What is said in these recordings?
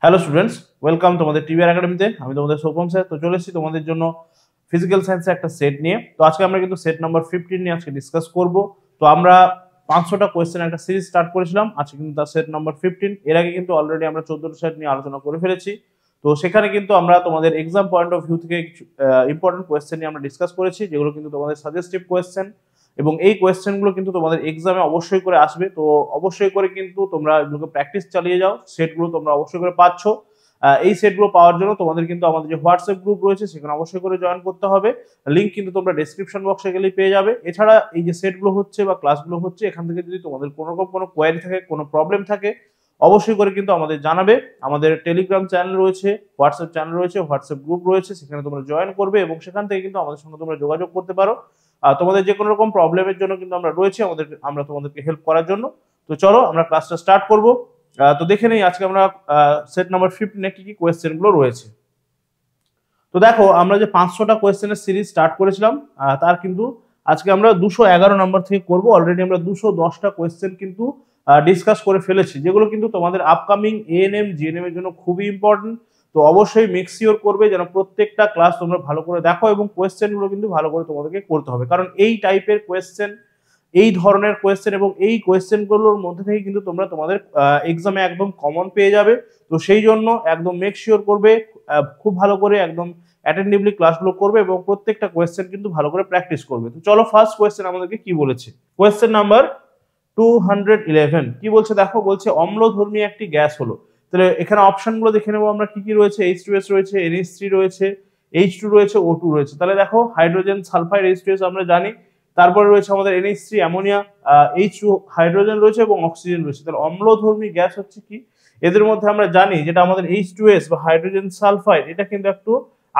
Hello students, welcome তোমাদের TVR একাডেমিতে। আমি তোমাদের সৌপম স্যার। তো চলে এসেছি তোমাদের জন্য ফিজিক্যাল সায়েন্সের একটা সেট নিয়ে। তো আজকে আমরা কিন্তু সেট নাম্বার 15 নিয়ে আজকে ডিসকাস করব। তো আমরা 500টা কোয়েশ্চেন একটা সিরিজ স্টার্ট করেছিলাম, আজকে কিন্তু তার সেট নাম্বার 15। এর আগে কিন্তু অলরেডি আমরা 14টা সেট নিয়ে আলোচনা করে ফেলেছি। তো সেখানে কিন্তু আমরা তোমাদের এক্সাম পয়েন্ট অফ ভিউ থেকে ইম্পর্টেন্ট কোয়েশ্চেন নিয়ে আমরা ডিসকাস করেছি, যেগুলো কিন্তু তোমাদের সাজেস্টিভ কোয়েশ্চেন, এবং এই কোয়েশ্চেনগুলো কিন্তু তোমাদের এক্সামে অবশ্যই করে আসবে। তো অবশ্যই করে কিন্তু তোমরা এগুলোকে প্র্যাকটিস চালিয়ে যাও। সেটগুলো তোমরা অবশ্যই করে পাচ্ছ। এই সেটগুলো পাওয়ার জন্য তোমাদের কিন্তু আমাদের যে হোয়াটসঅ্যাপ গ্রুপ রয়েছে সেখানে অবশ্যই করে জয়েন করতে হবে। লিংক কিন্তু তোমরা ডেসক্রিপশন বক্সে গেলেই পেয়ে যাবে। এছাড়া এই যে সেটগুলো হচ্ছে বা ক্লাসগুলো হচ্ছে, এখান থেকে যদি তোমাদের কোনো রকম কোনো কোয়ারি থাকে, কোনো প্রবলেম থাকে, অবশ্যই করে কিন্তু আমাদের জানাবে। আমাদের টেলিগ্রাম চ্যানেল রয়েছে, হোয়াটসঅ্যাপ চ্যানেল রয়েছে, হোয়াটসঅ্যাপ গ্রুপ রয়েছে, সেখানে তোমরা জয়েন করবে এবং সেখান থেকে কিন্তু আমাদের সঙ্গে তোমরা যোগাযোগ করতে পারো। তোমাদের যে কোনো রকম প্রবলেমের জন্য কিন্তু আমরা রয়েছি, আমরা তোমাদেরকে হেল্প করার জন্য। তো চলো আমরা ক্লাসটা স্টার্ট করব। তো দেখে নেই আজকে আমরা সেট নাম্বার 15 কি কি কোয়েশ্চেন গুলো রয়েছে। তো দেখো, আমরা যে 500টা কোয়েশ্চেনের সিরিজ স্টার্ট করেছিলাম, তার কিন্তু আজকে আমরা 211 নম্বর থেকে করব। অলরেডি আমরা 210টা কোয়েশ্চেন কিন্তু ডিসকাস করে ফেলেছি, যেগুলো কিন্তু তোমাদের আপকামিং এএনএম জিএনএম এর জন্য খুবই ইম্পর্টেন্ট। তো অবশ্যই মেক শিওর করবে যেন প্রত্যেকটা ক্লাস তোমরা ভালো করে দেখো, এবং কোয়েশ্চেন গুলো কিন্তু ভালো করে তোমাদেরকে করতে হবে, কারণ এই টাইপের কোয়েশ্চেন, এই ধরনের কোয়েশ্চেন এবং এই কোয়েশ্চেন গুলোর মধ্যে থেকে কিন্তু তোমরা তোমাদের এক্সামে একদম কমন পেয়ে যাবে। তো সেই জন্য একদম মেক শিওর করবে, খুব ভালো করে একদম অ্যাটেন্টিভলি ক্লাসগুলো করবে এবং প্রত্যেকটা কোয়েশ্চেন কিন্তু ভালো করে প্র্যাকটিস করবে। তো চলো, ফার্স্ট কোয়েশ্চেন আমাদেরকে কি বলেছে। কোয়েশ্চেন নাম্বার 211 কি বলছে দেখো, বলছে অম্লধর্মী একটি গ্যাস হলো। তাহলে এখানে অপশনগুলো দেখে নেবো আমরা কি কি রয়েছে। H2S রয়েছে, NH3 রয়েছে, H2 রয়েছে, O2 রয়েছে। তাহলে দেখো, হাইড্রোজেন সালফাইড H2S আমরা জানি, তারপরে রয়েছে আমাদের NH3 অ্যামোনিয়া, H2 হাইড্রোজেন রয়েছে এবং অক্সিজেন রয়েছে। তাহলে অম্লধর্মী গ্যাস হচ্ছে কি, এদের মধ্যে আমরা জানি যেটা আমাদের H2S বা হাইড্রোজেন সালফাইড, এটা কিন্তু একটু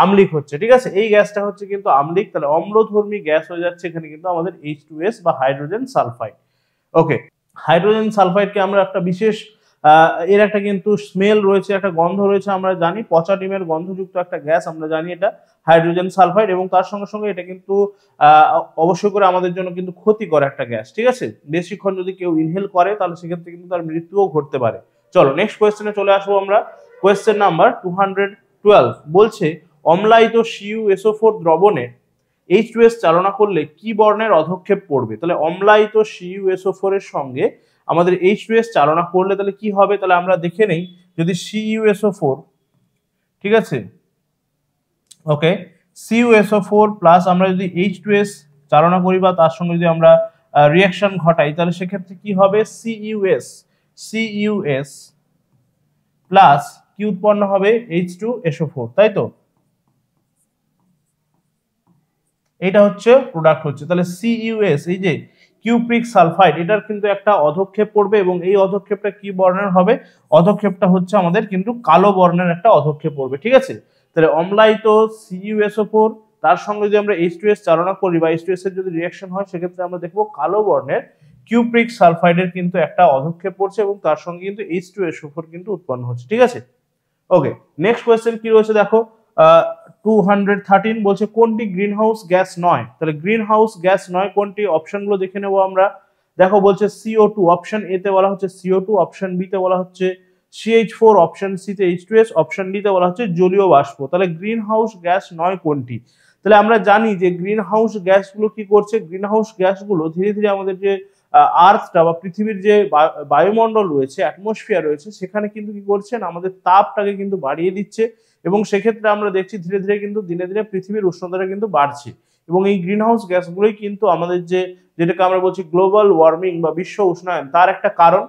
আম্লিক হচ্ছে, ঠিক আছে। এই গ্যাসটা হচ্ছে কিন্তু আম্লিক, তাহলে অম্লধর্মী গ্যাস হয়ে যাচ্ছে এখানে কিন্তু আমাদের H2S বা হাইড্রোজেন সালফাইড। ওকে, হাইড্রোজেন সালফাইডকে আমরা একটা বিশেষ এর একটা কিন্তু স্মেল রয়েছে, একটা গন্ধ রয়েছে, আমরা জানি পচা ডিমের গন্ধযুক্ত একটা গ্যাস, আমরা জানি এটা হাইড্রোজেন সালফাইড, এবং তার সঙ্গে সঙ্গে এটা কিন্তু অবশ্যই করে আমাদের জন্য কিন্তু ক্ষতিকর একটা গ্যাস, ঠিক আছে। বেশিক্ষণ যদি কেউ ইনহেল করে তাহলে সেক্ষেত্রে কিন্তু তার মৃত্যুও ঘটতে পারে। চলো নেক্সট কোয়েশ্চেনে চলে আসবো আমরা। কোয়েশ্চেন নাম্বার 212 বলছে অম্লায়িত CuSO4 দ্রবণে H2S চালনা করলে কি বর্ণের অধক্ষেপ পড়বে। তাহলে অম্লায়িত CuSO4 এর সঙ্গে আমাদের H2S চালনা করলে তাহলে কি হবে। তাহলে আমরা দেখে নেই, যদি CuSO4, ঠিক আছে, ওকে, CuSO4 প্লাস আমরা যদি H2S চালনা করি বা তার সঙ্গে যদি আমরা রিঅ্যাকশন ঘটাই, তাহলে সেক্ষেত্রে কি হবে, CuS প্লাস কি উৎপন্ন হবে, H2SO4, তাই তো। এটা হচ্ছে প্রোডাক্ট হচ্ছে। তাহলে CuS, এই যে কিউপ্রিক সালফাইড, এটার কিন্তু একটা অধক্ষেপ পড়বে এবং এই অধক্ষেপটা কি বর্ণের হবে, অধক্ষেপটা হচ্ছে আমাদের কিন্তু কালো বর্ণের একটা অধক্ষেপ পড়বে, ঠিক আছে। তাহলে অম্লায়িত CuSO4 তার সঙ্গে যদি আমরা H2S চালনা করি বা H2S এর যদি রিঅ্যাকশন হয়, সেক্ষেত্রে আমরা দেখবো কালো বর্ণের কিউপ্রিক সালফাইডের কিন্তু একটা অধক্ষেপ পড়ছে এবং তার সঙ্গে কিন্তু H2SO4 কিন্তু উৎপন্ন হচ্ছে, ঠিক আছে। ওকে, নেক্সট কোয়েশ্চেন কি রয়েছে দেখো, 213 বলছে কোনটি গ্রিন হাউস গ্যাস নয়। তাহলে গ্রিন হাউস গ্যাস নয় কোনটি, অপশনগুলো দেখে নেবো আমরা। দেখো, বলছে CO2, অপশন এ তে বলা হচ্ছে CO2, অপশন বি তে বলা হচ্ছে CH4, অপশন সি তে H2S, অপশন ডি তে বলা হচ্ছে জলীয় বাষ্প। তাহলে গ্রিন হাউস গ্যাস নয় কোনটি। তাহলে আমরা জানি যে গ্রিন হাউস গ্যাসগুলো কি করছে, গ্রিন হাউস গ্যাসগুলো ধীরে ধীরে আমাদের যে আর্থটা বা পৃথিবীর যে বায়ুমণ্ডল রয়েছে, অ্যাটমসফিয়ার রয়েছে, সেখানে কিন্তু কি করছেন, আমাদের তাপটাকে কিন্তু বাড়িয়ে দিচ্ছে, এবং সেক্ষেত্রে আমরা দেখছি ধীরে ধীরে কিন্তু দিনে দিনে পৃথিবীর উষ্ণতাটা কিন্তু বাড়ছে, এবং এই গ্রিন হাউস গ্যাসগুলোই কিন্তু আমাদের যেটাকে আমরা বলছি গ্লোবাল ওয়ার্মিং বা বিশ্ব উষ্ণায়ন, তার একটা কারণ।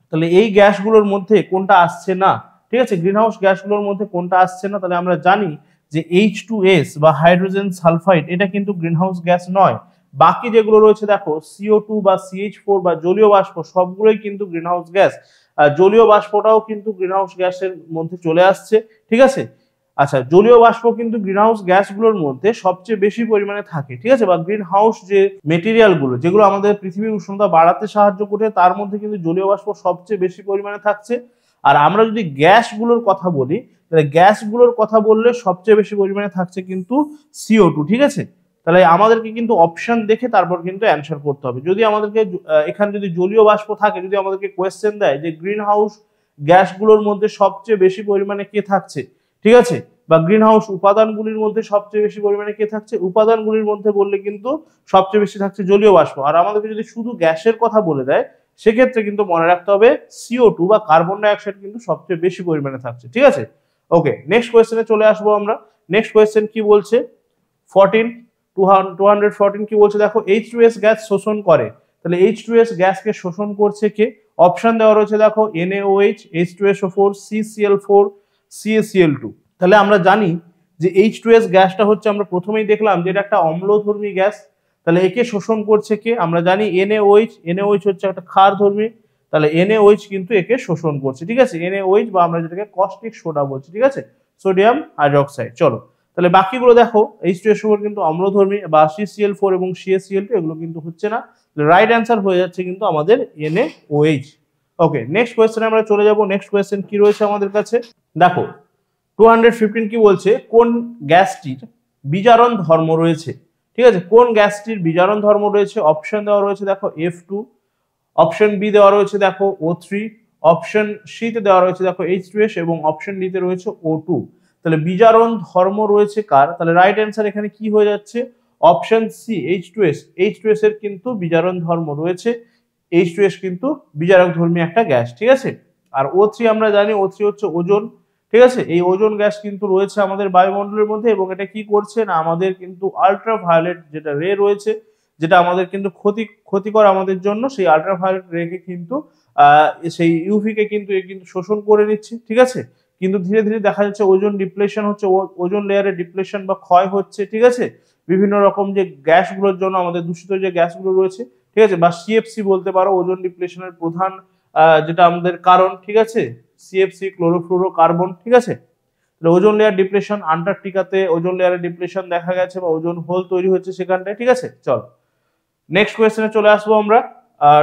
তাহলে এই গ্যাসগুলোর মধ্যে কোনটা আসছে না, ঠিক আছে, গ্রিন হাউস গ্যাসগুলোর মধ্যে কোনটা আসছে না, তাহলে আমরা জানি যে H2S বা হাইড্রোজেন সালফাইড, এটা কিন্তু গ্রিন হাউস গ্যাস নয়। বাকি যেগুলো রয়েছে দেখো, CO2 বা CH4 বা জলীয় বাষ্প, সবগুলোই কিন্তু গ্রিন হাউস গ্যাস। জলীয় বাষ্পটাও কিন্তু গ্রিন হাউস গ্যাসের মধ্যে চলে আসছে, ঠিক আছে। আচ্ছা, জলীয় বাষ্প কিন্তু গ্রিন হাউস গ্যাসগুলোর মধ্যে সবচেয়ে বেশি পরিমাণে থাকে, ঠিক আছে, বা গ্রিন হাউস যে মেটেরিয়াল গুলো, যেগুলো আমাদের পৃথিবীর উষ্ণতা বাড়াতে সাহায্য করে, তার মধ্যে কিন্তু জলীয় বাষ্প সবচেয়ে বেশি পরিমাণে থাকছে। আর আমরা যদি গ্যাসগুলোর কথা বলি, তাহলে গ্যাসগুলোর কথা বললে সবচেয়ে বেশি পরিমাণে থাকছে কিন্তু CO2, ঠিক আছে। তাহলে আমাদেরকে কিন্তু অপশন দেখে তারপর কিন্তু অ্যান্সার করতে হবে। যদি আমাদেরকে এখানে যদি জলীয় বাষ্প থাকে, যদি আমাদেরকে কোয়েশ্চেন দেয় যে গ্রিন হাউস গ্যাসগুলোর মধ্যে সবচেয়ে বেশি পরিমাণে কে থাকছে, ঠিক আছে, বা গ্রিন হাউস উপাদানগুলির মধ্যে সবচেয়ে বেশি পরিমাণে কে থাকছে, উপাদানগুলির মধ্যে বললে কিন্তু সবচেয়ে বেশি থাকছে জলীয় বাষ্প। আর আমাদেরকে যদি শুধু গ্যাসের কথা বলে দেয় সেক্ষেত্রে কিন্তু মনে রাখতে হবে CO2 বা কার্বন ডাই অক্সাইড কিন্তু সবচেয়ে বেশি পরিমাণে থাকছে, ঠিক আছে। ওকে, নেক্সট কোয়েশ্চেনে চলে আসবো আমরা। নেক্সট কোয়েশ্চেন কি বলছে, 214 কি বলছে দেখো, H2S গ্যাস শোষণ করে। তাহলে H2S গ্যাসকে শোষণ করছে কে? অপশন দেওয়া রয়েছে দেখো, NaOH, H2SO4, CCl4, CaCl2। তাহলে আমরা জানি যে H2S গ্যাসটা হচ্ছে, আমরা প্রথমেই দেখলাম যে এটা একটা অম্লধর্মী গ্যাস। তাহলে একে শোষণ করছে কে? আমরা জানি NaOH হচ্ছে একটা ক্ষারধর্মী। তাহলে NaOH কিন্তু একে শোষণ করছে, ঠিক আছে। NaOH বা আমরা যেটাকে কস্টিক সোডা বলছি, ঠিক আছে, সোডিয়াম হাইড্রোক্সাইড। চলো তাহলে বাকিগুলো দেখো, H2SO4 কিন্তু অম্লধর্মী, বা CCl4 এবং CaCl2 এগুলো কিন্তু হচ্ছে না। রাইট অ্যান্সার হয়ে যাচ্ছে কিন্তু আমাদের NaOH। ওকে, নেক্সট কোয়েশ্চেনে আমরা চলে যাব। নেক্সট কোয়েশ্চেন কি রয়েছে আমাদের কাছে দেখো, 215 কি বলছে, কোন গ্যাসটির বিজারণ ধর্ম রয়েছে, ঠিক আছে, কোন গ্যাসটির বিজারণ ধর্ম রয়েছে? অপশন দেওয়া রয়েছে দেখো F2, অপশন বি দেওয়া রয়েছে দেখো O3, অপশন সি তে দেওয়া রয়েছে দেখো H2S এবং অপশন ডি তে রয়েছে O2। তাহলে বিজারণ ধর্ম রয়েছে কার? তাহলে রাইট অ্যান্সার এখানে কি হয়ে যাচ্ছে? Option C H2S। H2S এর কিন্তু বিজারণ ধর্ম রয়েছে। H2S কিন্তু বিজারক ধর্মী একটা গ্যাস, ঠিক আছে। আর O3 আমরা জানি, O3 হচ্ছে ওজোন, ঠিক আছে। এই ওজোন গ্যাস কিন্তু রয়েছে আমাদের বায়ুমণ্ডলের মধ্যে, এবং এটা কি করছে না, আমাদের কিন্তু আল্ট্রাভায়োলেট যেটা রে রয়েছে, যেটা আমাদের কিন্তু ক্ষতিকর আমাদের জন্য, সেই আল্ট্রাভায়োলেট রেকে কিন্তু সেই ইউভি কে কিন্তু শোষণ করে নিচ্ছে, ঠিক আছে। কিন্তু ধীরে ধীরে দেখা যাচ্ছে ওজোন ডিপ্লেশন হচ্ছে, ওজোন লেয়ারের ডিপ্লেশন বা ক্ষয় হচ্ছে, ঠিক আছে, বিভিন্ন রকম যে গ্যাসগুলোর জন্য, আমাদের দূষিত যে গ্যাসগুলো রয়েছে, ঠিক আছে, বা CFC বলতে পারো, ওজোন ডিপ্লেশনের প্রধান যেটা আমাদের কারণ, ঠিক আছে, CFC ক্লোরোফ্লুরোকার্বন, ঠিক আছে। ওজোন লেয়ার ডিপ্লেশন, আন্টার্কটিকাতে ওজোন লেয়ারের ডিপ্লেশন দেখা গেছে, বা ওজোন হোল তৈরি হচ্ছে সেখানটায়, ঠিক আছে। চলো নেক্সট কোয়েশ্চেনে চলে আসবো আমরা।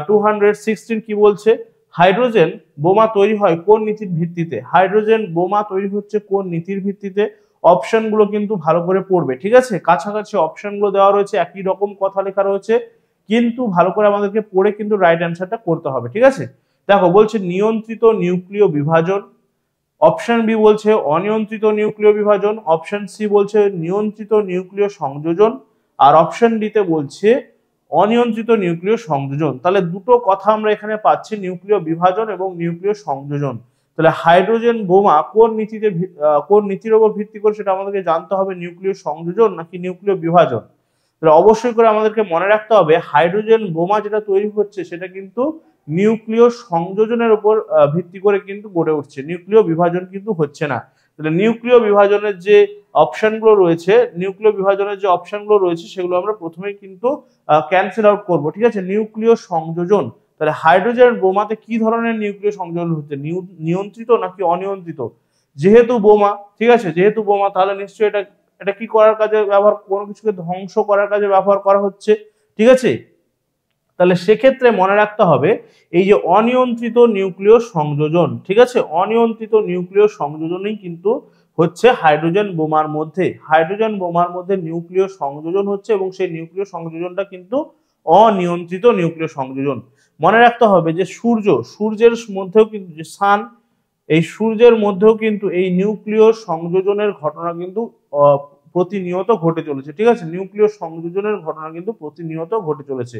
216 কি বলছে, হাইড্রোজেন বোমা তৈরি হয় কোন নীতির ভিত্তিতে? হাইড্রোজেন বোমা তৈরি হচ্ছে কোন নীতির ভিত্তিতে? অপশনগুলো কিন্তু ভালো করে পড়বে, ঠিক আছে। কাছাকাছি অপশনগুলো দেওয়া রয়েছে, একই রকম কথা লেখা রয়েছে, কিন্তু ভালো করে আমাদেরকে পড়ে কিন্তু রাইট অ্যান্সারটা করতে হবে, ঠিক আছে। দেখো বলছে নিয়ন্ত্রিত নিউক্লিয় বিভাজন, অপশন বি বলছে অনিয়ন্ত্রিত নিউক্লিয় বিভাজন, অপশন সি বলছে নিয়ন্ত্রিত নিউক্লিয় সংযোজন, আর অপশন ডি তে বলছে অনিয়ন্ত্রিত নিউক্লিয় সংযোজন। তাহলে দুটো কথা আমরা এখানে পাচ্ছি, নিউক্লিয় বিভাজন এবং নিউক্লিয় সংযোজন। তাহলে হাইড্রোজেন বোমা কোন নীতির উপর ভিত্তি করে সেটা আমাদেরকে জানতে হবে, নিউক্লিয় সংযোজন নাকি নিউক্লিয় বিভাজন। তাহলে অবশ্যই করে আমাদেরকে মনে রাখতে হবে, হাইড্রোজেন বোমা যেটা তৈরি হচ্ছে সেটা কিন্তু নিউক্লিয় সংযোজনের উপর ভিত্তি করে কিন্তু গড়ে উঠছে, নিউক্লিয় বিভাজন কিন্তু হচ্ছে না। তাহলে নিউক্লিয় বিভাজনের যে অপশনগুলো রয়েছে, সেগুলো আমরা প্রথমেই কিন্তু ক্যান্সেল আউট করব, ঠিক আছে। নিউক্লিয় সংযোজন, তাহলে হাইড্রোজেন বোমাতে কি ধরনের নিউক্লিয় সংযোজন হচ্ছে, নিয়ন্ত্রিত নাকি অনিয়ন্ত্রিত? যেহেতু বোমা, ঠিক আছে, যেহেতু বোমা, তাহলে নিশ্চয়ই এটা কি করার কাজে ব্যবহার, কোনো কিছুকে ধ্বংস করার কাজে ব্যবহার করা হচ্ছে, ঠিক আছে। তাহলে সেক্ষেত্রে মনে রাখতে হবে এই যে অনিয়ন্ত্রিত নিউক্লিয় সংযোজন, ঠিক আছে, অনিয়ন্ত্রিত নিউক্লিয় সংযোজনই কিন্তু হচ্ছে হাইড্রোজেন বোমার মধ্যে, নিউক্লিয় সংযোজন হচ্ছে, এবং সেই নিউক্লিয় সংযোজনটা কিন্তু অনিয়ন্ত্রিত নিউক্লিয় সংযোজন। মনে রাখতে হবে যে সূর্যের মধ্যেও কিন্তু, যে সান, এই সূর্যের মধ্যেও কিন্তু এই নিউক্লিয় সংযোজনের ঘটনা কিন্তু প্রতিনিয়ত ঘটে চলেছে, ঠিক আছে। নিউক্লিয় সংযোজনের ঘটনা কিন্তু প্রতিনিয়ত ঘটে চলেছে।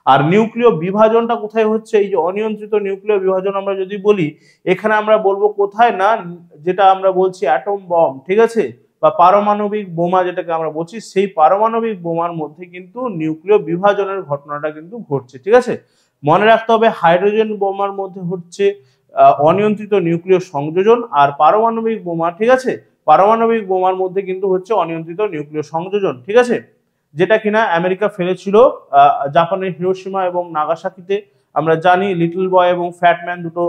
আর নিউক্লিয় বিভাজনটা কোথায় হচ্ছে? এই যে অনিয়ন্ত্রিত নিউক্লিয় বিভাজন আমরা যদি বলি, এখানে আমরা বলবো কোথায় না, যেটা আমরা বলছি অ্যাটম বম, ঠিক আছে, বা পারমাণবিক বোমা যেটাকে আমরা বলছি, সেই পারমাণবিক বোমার মধ্যে কিন্তু নিউক্লিয় বিভাজনের ঘটনাটা কিন্তু ঘটছে, ঠিক আছে। মনে রাখতে হবে হাইড্রোজেন বোমার মধ্যে হচ্ছে অনিয়ন্ত্রিত নিউক্লিয় সংযোজন, আর পারমাণবিক বোমা, ঠিক আছে, পারমাণবিক বোমার মধ্যে কিন্তু হচ্ছে অনিয়ন্ত্রিত নিউক্লিয় সংযোজন, ঠিক আছে, যেটা কিনা আমেরিকা ফেলেছিল জাপানের হিরোশিমা এবং নাগাসাকিতে। আমরা জানি লিটল বয় এবং ফ্যাটম্যান দুটো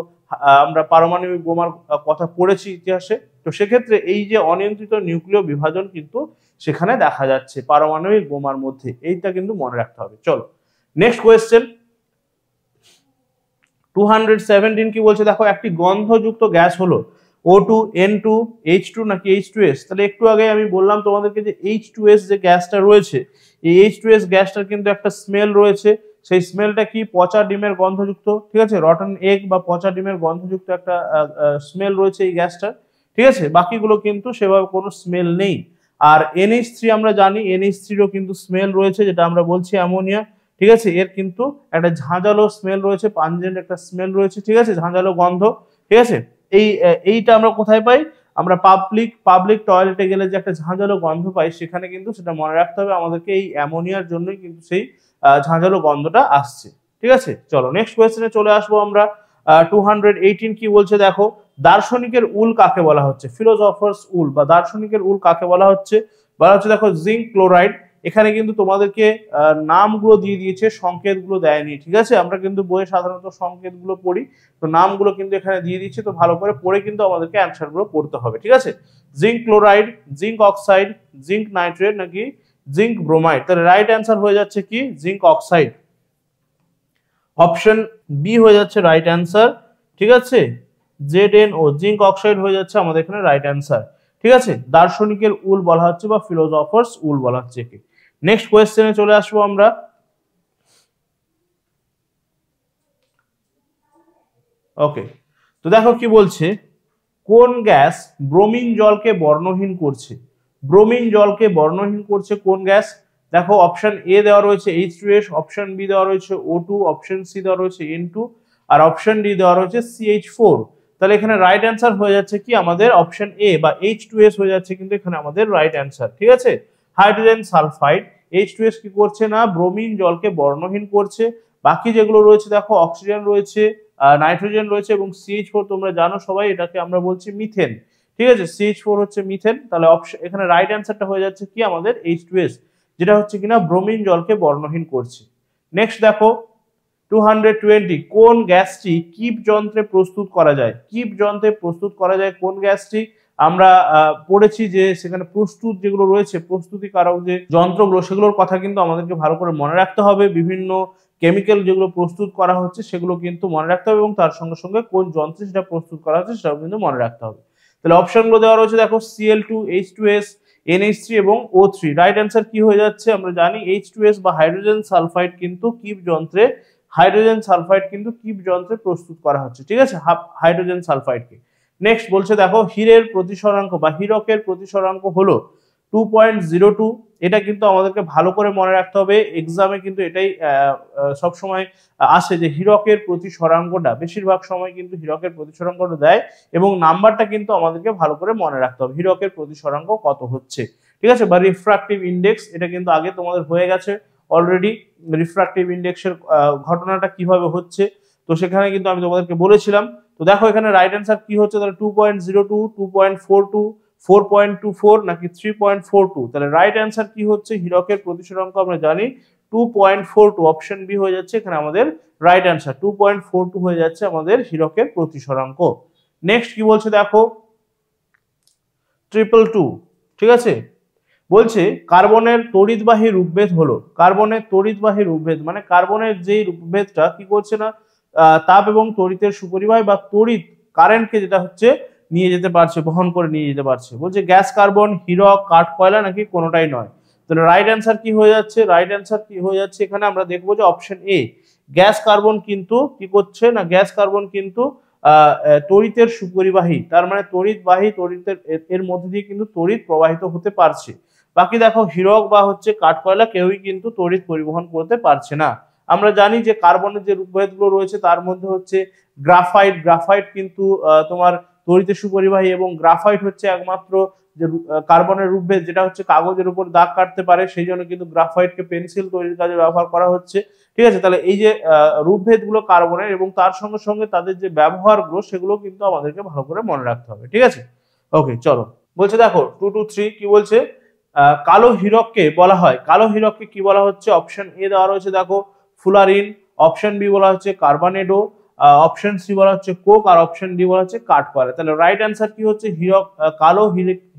আমরা পারমাণবিক বোমার কথা পড়েছি ইতিহাসে। তো সেক্ষেত্রে এই যে অনিয়ন্ত্রিত নিউক্লিয় বিভাজন কিন্তু সেখানে দেখা যাচ্ছে পারমাণবিক বোমার মধ্যে, এইটা কিন্তু মনে রাখতে হবে। চলো নেক্সট কোয়েশ্চেন। 217 কি বলছে দেখো, একটি গন্ধযুক্ত গ্যাস হলো O2, N2, H2 নাকি H2S? তাহলে একটু আগে আমি বললাম তোমাদেরকে যে H2S যে গ্যাসটা রয়েছে, এই H2S গ্যাসটার কিন্তু একটা স্মেল রয়েছে, সেই স্মেলটা কি, পচা ডিমের গন্ধযুক্ত, ঠিক আছে, রটন এগ বা পচা ডিমের গন্ধযুক্ত একটা স্মেল রয়েছে এই গ্যাসটার, ঠিক আছে। বাকিগুলো কিন্তু সেভাবে কোনো স্মেল নেই। আর NH3 আমরা জানি NH3-ও কিন্তু স্মেল রয়েছে, যেটা আমরা বলছি অ্যামোনিয়া, ঠিক আছে। এর কিন্তু একটা ঝাঁঝালো স্মেল রয়েছে, পাঞ্জেন্ট একটা স্মেল রয়েছে, ঠিক আছে, ঝাঁঝালো গন্ধ, ঠিক আছে। এইটা আমরা কোথায় পাই, আমরা পাবলিক টয়লেটে গেলে যে একটা ঝাঁঝালো গন্ধ পাই, সেখানে কিন্তু সেটা মনে রাখতে হবে আমাদেরকে, এই অ্যামোনিয়ার জন্যই কিন্তু সেই ঝাঁঝালো গন্ধটা আসছে, ঠিক আছে। চলো নেক্সট কোয়েশ্চেনে চলে আসবো আমরা। 218 কি বলছে দেখো, দার্শনিকের উল কাকে বলা হচ্ছে, ফিলোসফার্স উল বা দার্শনিকের উল কাকে বলা হচ্ছে দেখো জিঙ্ক ক্লোরাইড। এখানে কিন্তু তোমাদেরকে নামগুলো দিয়ে দিয়েছে, সংকেতগুলো দেয়নি, ঠিক আছে। আমরা কিন্তু বইয়ে সাধারণত সংকেতগুলো পড়ি, তো নামগুলো কিন্তু এখানে দিয়ে দিচ্ছে, তো ভালো করে পড়ে কিন্তু আমাদেরকে অ্যান্সারগুলো পড়তে হবে, ঠিক আছে। Zinc chloride, zinc oxide, zinc nitrate নাকি জিঙ্ক ব্রোমাইড, তাহলে রাইট অ্যান্সার হয়ে যাচ্ছে কি জিঙ্ক অক্সাইড, অপশন বি হয়ে যাচ্ছে রাইট অ্যান্সার, ঠিক আছে। ZNO জিঙ্ক অক্সাইড হয়ে যাচ্ছে আমাদের এখানে রাইট অ্যান্সার, ঠিক আছে। দার্শনিকের উল বলা হচ্ছে বা ফিলোসফার্স উল বলা হচ্ছে একে। নেক্সট কোয়েশ্চেনে চলে আসবো আমরা। ওকে, তো দেখো কি বলছে, কোন গ্যাস ব্রোমিন জলকে বর্ণহীন করছে, ব্রোমিন জলকে বর্ণহীন করছে কোন গ্যাস, দেখো অপশন এ দেওয়া রয়েছে H2S, অপশন বি দেওয়া রয়েছে O2, অপশন সি দেওয়া রয়েছে N2, আর অপশন ডি দেওয়া রয়েছে CH4। তাহলে এখানে রাইট অ্যান্সার হয়ে যাচ্ছে কি আমাদের অপশন এ বা H2S হয়ে যাচ্ছে কিন্তু এখানে আমাদের রাইট অ্যান্সার, ঠিক আছে। হাইড্রোজেন সালফাইড, H2S কি করছে না, ব্রোমিন জলকে বর্ণহীন করছে। বাকি যেগুলো রয়েছে দেখো অক্সিজেন রয়েছে, নাইট্রোজেন রয়েছে এবং CH4 তোমরা জানো সবাই, এটাকে আমরা বলছি মিথেন, ঠিক আছে। CH4 হচ্ছে মিথেন, তাহলে অপশন এখানে রাইট অ্যান্সারটা হয়ে যাচ্ছে কি আমাদের H2S, যেটা হচ্ছে কিনা ব্রোমিন জলকে বর্ণহীন করছে। নেক্সট দেখো 220, কোন গ্যাসটি কিপ যন্ত্রে প্রস্তুত করা যায়, কিপ যন্ত্রে প্রস্তুত করা যায় কোন গ্যাসটি, আমরা পড়েছি যে সেখানে প্রস্তুত যেগুলো রয়েছে, প্রস্তুতিকারক যে যন্ত্রগুলো, সেগুলোর কথা কিন্তু আমাদেরকে ভালো করে মনে রাখতে হবে। বিভিন্ন কেমিক্যাল যেগুলো প্রস্তুত করা হচ্ছে সেগুলো কিন্তু মনে রাখতে হবে, এবং তার সঙ্গে সঙ্গে কোন যন্ত্রে সেটা প্রস্তুত করা হচ্ছে সেটাও কিন্তু মনে রাখতে হবে। তাহলে অপশনগুলো দেওয়া রয়েছে দেখো Cl2, H2S, NH3 এবং O3। রাইট অ্যান্সার কি হয়ে যাচ্ছে, আমরা জানি H2S বা হাইড্রোজেন সালফাইড কিন্তু কিপ যন্ত্রে, হাইড্রোজেন সালফাইড কিন্তু কিপ যন্ত্রে প্রস্তুত করা হচ্ছে, ঠিক আছে, হাইড্রোজেন সালফাইডকে। নেক্সট বলছে দেখো, হীরের প্রতিসরাঙ্ক বা হীরকের প্রতিসরাঙ্ক হলো 2.02। এটা কিন্তু আমাদেরকে ভালো করে মনে রাখতে হবে, এক্সামে কিন্তু এটাই সবসময় আসে যে হীরকের প্রতিসরাঙ্কটা, বেশিরভাগ সময় কিন্তু হীরকের প্রতিসরাঙ্কটা দেয়, এবং নাম্বারটা কিন্তু আমাদেরকে ভালো করে মনে রাখতে হবে, হীরকের প্রতিসরাঙ্ক কত হচ্ছে, ঠিক আছে। বা রিফ্রাক্টিভ ইন্ডেক্স, এটা কিন্তু আগে তোমাদের হয়ে গেছে অলরেডি, রিফ্রাক্টিভ ইন্ডেক্সের ঘটনাটা কিভাবে হচ্ছে, তো সেখানে কিন্তু আমি তোমাদেরকে বলেছিলাম। তো দেখো এখানে রাইট অ্যান্সার কি হচ্ছে, তাহলে 2.02, 2.42, 4.24 নাকি 3.42, তাহলে রাইট অ্যান্সার কি হচ্ছে, হীরকের প্রতিসরাঙ্ক আমরা জানি 2.42, অপশন বি হয়ে যাচ্ছে এখানে আমাদের রাইট অ্যান্সার, 2.42 হয়ে যাচ্ছে আমাদের হীরকের প্রতিসরাঙ্ক। নেক্সট কি বলছে দেখো 222, ঠিক আছে। বলছে কার্বনের তড়িৎবাহী রূপভেদ হলো, কার্বনের তড়িৎবাহী রূপভেদ মানে কার্বনের যেই রূপভেদটা কি করছে না, তাপ এবং তড়িতের সুপরিবাহী বা তড়িৎ কারেন্টকে যেটা হচ্ছে নিয়ে যেতে পারছে, বহন করে নিয়ে যেতে পারছে। বলছে গ্যাস, কার্বন, হীরক, কাঠ, কয়লা নাকি কোনোটাই নয়। তাহলে রাইট অ্যান্সার কি হয়ে যাচ্ছে, রাইট অ্যান্সার কি হয়ে যাচ্ছে এখানে আমরা দেখবো যে অপশন এ, গ্যাস কার্বন কিন্তু কি করছে না, গ্যাস কার্বন কিন্তু তড়িতের সুপরিবাহী, তার মানে তড়িৎবাহী, তড়িতের এর মধ্যে দিয়ে কিন্তু তড়িৎ প্রবাহিত হতে পারছে। বাকি দেখো হীরক বা হচ্ছে কাঠ, কয়লা কেউই কিন্তু তড়িৎ পরিবহন করতে পারছে না। আমরা জানি যে কার্বনের যে রূপভেদগুলো রয়েছে তার মধ্যে হচ্ছে গ্রাফাইট, গ্রাফাইট কিন্তু তোমার তড়িতের সুপরিবাহী, এবং গ্রাফাইট হচ্ছে একমাত্র যে কার্বনের রূপভেদ যেটা হচ্ছে কাগজের উপর দাগ কাটতে পারে, সেই জন্য কিন্তু গ্রাফাইটকে পেন্সিল তৈরির কাজে ব্যবহার করা হচ্ছে, ঠিক আছে। তাহলে এই যে রূপভেদগুলো কার্বনের এবং তার সঙ্গে সঙ্গে তাদের যে ব্যবহারগুলো সেগুলো কিন্তু আমাদেরকে ভালো করে মনে রাখতে হবে, ঠিক আছে। ওকে চলো, বলছে দেখো 223 কি বলছে, কালো হীরককে বলা হয়, কালো হীরককে কি বলা হচ্ছে, অপশন এ দেওয়া রয়েছে দেখো ফুলারিন, অপশন বি বলা হচ্ছে কার্বানেডো, অপশন সি বলা হচ্ছে কোক, আর অপশন ডি বলা হচ্ছে কাঠ কয়লা। তাহলে রাইট অ্যান্সার কি হচ্ছে, হীরক, কালো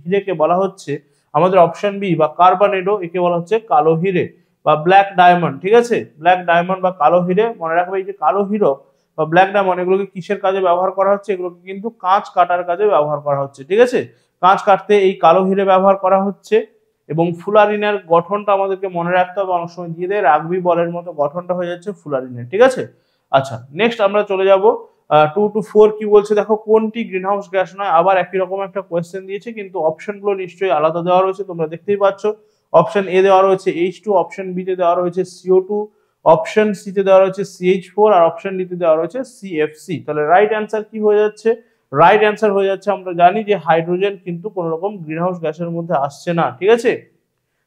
হিরেকে বলা হচ্ছে আমাদের অপশন বি বা কার্বানেডো, একে বলা হচ্ছে কালো হিরে বা ব্ল্যাক ডায়মন্ড, ঠিক আছে। ব্ল্যাক ডায়মন্ড বা কালো হিরে, মনে রাখবে এই যে কালো হীরক বা ব্ল্যাক ডায়মন্ড এগুলোকে কিসের কাজে ব্যবহার করা হচ্ছে, এগুলোকে কিন্তু কাঁচ কাটার কাজে ব্যবহার করা হচ্ছে, ঠিক আছে। কাঁচ কাটতে এই কালো হিরে ব্যবহার করা হচ্ছে। এবং ফুলারিনের গঠনটা আমাদেরকে মনে রাখতে হবে, অনেক সময় দিয়ে দেয় রাগবি বলের মতো গঠনটা হয়ে যাচ্ছে ফুলারিনের, ঠিক আছে। আচ্ছা, নেক্সট আমরা চলে যাব 2 to 4 কি বলছে দেখো, কোনটি গ্রিনহাউস গ্যাস নয়। আবার একই রকম একটা কোয়েশ্চেন দিয়েছে, কিন্তু অপশনগুলো নিশ্চয়ই আলাদা দেওয়া রয়েছে, তোমরা দেখতেই পাচ্ছ। অপশন এ দেওয়া রয়েছে H2, অপশন বি তে দেওয়া রয়েছে CO2, অপশন সি তে দেওয়া রয়েছে CH4, আর অপশন ডি তে দেওয়া রয়েছে CFC। তাহলে রাইট অ্যান্সার কি হয়ে যাচ্ছে? রাইট অ্যান্সার হয়ে যাচ্ছে, আমরা জানি যে হাইড্রোজেন কিন্তু কোনো রকম গ্রিনহাউস গ্যাসের মধ্যে আসছে না, ঠিক আছে।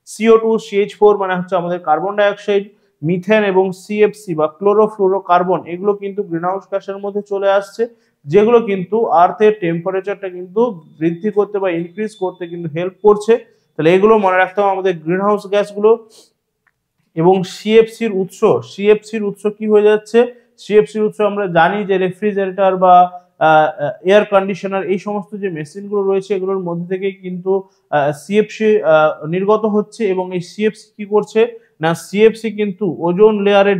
CO2, CH4 মানে হচ্ছে আমাদের কার্বন ডাইঅক্সাইড, মিথেন এবং CFC বা ক্লোরোফ্লোরোকার্বন এগুলো কিন্তু গ্রিনহাউস গ্যাসের মধ্যে চলে আসছে, যেগুলো কিন্তু আর্থের টেম্পারেচারটা কিন্তু বৃদ্ধি করতে বা ইনক্রিজ করতে কিন্তু হেল্প করছে। তাহলে এগুলো মনে রাখতে হবে আমাদের গ্রিনহাউস গ্যাসগুলো। এবং সিএফসির উৎস কি হয়ে যাচ্ছে? সিএফসির উৎস আমরা জানি যে রেফ্রিজারেটর বা এয়ার কন্ডিশনার এই সমস্ত যে মেশিনগুলো রয়েছে এগুলোর মধ্যে থেকে কিন্তু সিএফসি নির্গত হচ্ছে, এবং এই সিএফসি কি করছে না, সিএফসি কিন্তু ওজোন লেয়ারের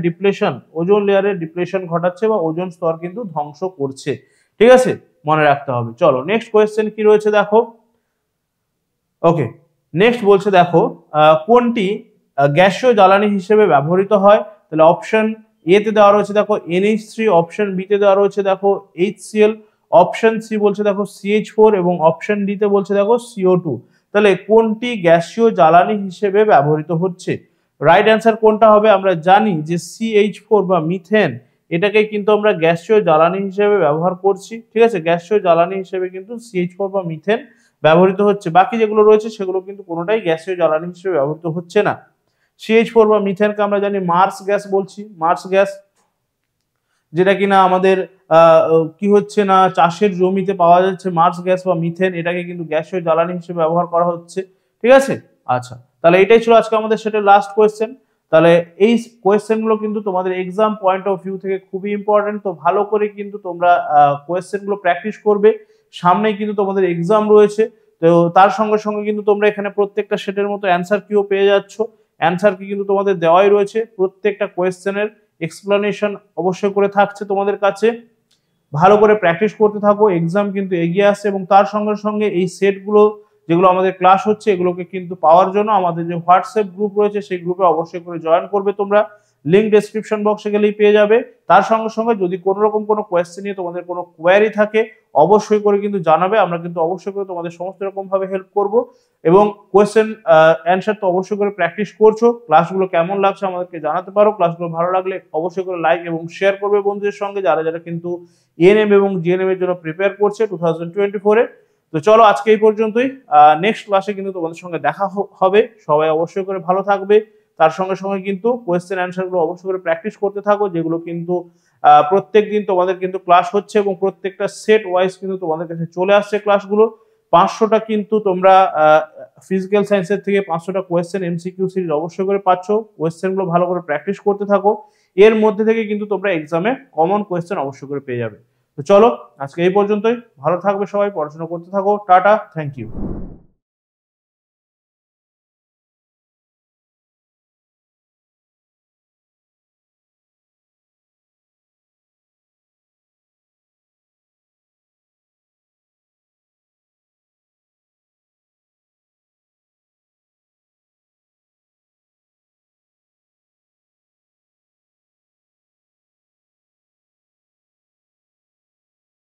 ডিপ্লেশন ঘটাচ্ছে বা ওজোন স্তর কিন্তু ধ্বংস করছে, ঠিক আছে, মনে রাখতে হবে। চলো নেক্সট কোয়েশ্চেন কি রয়েছে দেখো। ওকে, নেক্সট বলছে দেখো কোনটি গ্যাসীয় জ্বালানি হিসেবে ব্যবহৃত হয়। তাহলে অপশন এ তে দেওয়া রয়েছে দেখো NH3, অপশন বি তে দেওয়া রয়েছে দেখো HCl, অপশন সি বলছে দেখো CH4 এবং অপশন ডি তে বলছে দেখো CO2। তাহলে কোনটি গ্যাসীয় জ্বালানি হিসেবে ব্যবহৃত হচ্ছে? রাইট অ্যান্সার কোনটা হবে? আমরা জানি যে CH4 বা মিথেন, এটাকে কিন্তু আমরা গ্যাসীয় জ্বালানি হিসেবে ব্যবহার করছি, ঠিক আছে। গ্যাসীয় জ্বালানি হিসেবে কিন্তু CH4 বা মিথেন ব্যবহৃত হচ্ছে, বাকি যেগুলো রয়েছে সেগুলো কিন্তু কোনোটাই গ্যাসীয় জ্বালানি হিসেবে ব্যবহৃত হচ্ছে না। CH4 বা মিথেনকে আমরা জানি মার্স গ্যাস বলছি, মার্স গ্যাস, যেটা কিনা আমাদের কি হচ্ছে না চাষের জমিতে পাওয়া যাচ্ছে মার্স গ্যাস বা মিথেন, এটাকে কিন্তু গ্যাসীয় জ্বালানি হিসেবে ব্যবহার করা হচ্ছে, ঠিক আছে। আচ্ছা, তাহলে এটাই ছিল আজকে আমাদের সেটা লাস্ট কোয়েশ্চেন। তাহলে এই কোয়েশ্চেনগুলো কিন্তু তোমাদের এক্সাম পয়েন্ট অফ ভিউ থেকে খুবই ইম্পর্টেন্ট, তো ভালো করে কিন্তু তোমরা কোয়েশ্চেনগুলো প্র্যাকটিস করবে, সামনেই কিন্তু তোমাদের এক্সাম রয়েছে। তো তার সঙ্গে সঙ্গে কিন্তু তোমরা এখানে প্রত্যেকটা সেটের মতো অ্যান্সার কিও পেয়ে যাচ্ছ, অ্যান্সার কি কিন্তু তোমাদের দেওয়াই রয়েছে, প্রত্যেকটা কোয়েশ্চেনের এক্সপ্লেনেশন অবশ্যই করে থাকছে তোমাদের কাছে। ভালো করে প্র্যাকটিস করতে থাকো, এক্সাম কিন্তু এগিয়ে আসছে। এবং তার সঙ্গে সঙ্গে এই সেটগুলো যেগুলো আমাদের ক্লাস হচ্ছে এগুলোকে কিন্তু পাওয়ার জন্য আমাদের যে হোয়াটসঅ্যাপ গ্রুপ রয়েছে সেই গ্রুপে অবশ্যই করে জয়েন করবে তোমরা, লিঙ্ক ডেসক্রিপশন বক্সে গেলেই পেয়ে যাবে। তার সঙ্গে সঙ্গে যদি কোনো রকম কোনো কোয়েশ্চেন নিয়ে তোমাদের কোনো কোয়ারি থাকে অবশ্যই করে কিন্তু জানাবে, আমরা কিন্তু অবশ্যই করে তোমাদের সমস্ত রকম ভাবে হেল্প করব। এবং কোয়েশ্চেন অ্যান্সার তো অবশ্যই করে প্র্যাকটিস করছো, ক্লাসগুলো কেমন লাগছে আমাদেরকে জানাতে পারো। ক্লাসগুলো ভালো লাগলে অবশ্যই করে লাইক এবং শেয়ার করবে বন্ধুদের সঙ্গে, যারা যারা কিন্তু এএনএম এবং জিএনএম এর জন্য প্রিপেয়ার করছে 2024-এ। তো চলো আজকে এই পর্যন্তই, নেক্সট ক্লাসে কিন্তু তোমাদের সঙ্গে দেখা হবে। সবাই অবশ্যই করে ভালো থাকবে, তার সঙ্গে সঙ্গে কিন্তু কোয়েশ্চেন অ্যান্সার গুলো অবশ্যই করে প্র্যাকটিস করতে থাকো, যেগুলো কিন্তু প্রত্যেক দিন তোমাদের কিন্তু ক্লাস হচ্ছে এবং প্রত্যেকটা সেট ওয়াইজ কিন্তু তোমাদের কাছে চলে আসছে ক্লাসগুলো। 500টা কিন্তু তোমরা ফিজিক্যাল সায়েন্সের থেকে 500টা কোয়েশ্চেন এমসিকিউ সিরিজ অবশ্যই করে পাচ্ছ, কোয়েশ্চেন গুলো ভালো করে প্র্যাকটিস করতে থাকো, এর মধ্যে থেকে কিন্তু তোমরা এক্সামে কমন কোয়েশ্চেন অবশ্যই করে পেয়ে যাবে। তো চলো আজকে এই পর্যন্তই, ভালো থাকবে সবাই, পড়াশোনা করতে থাকো, টাটা, থ্যাংক ইউ।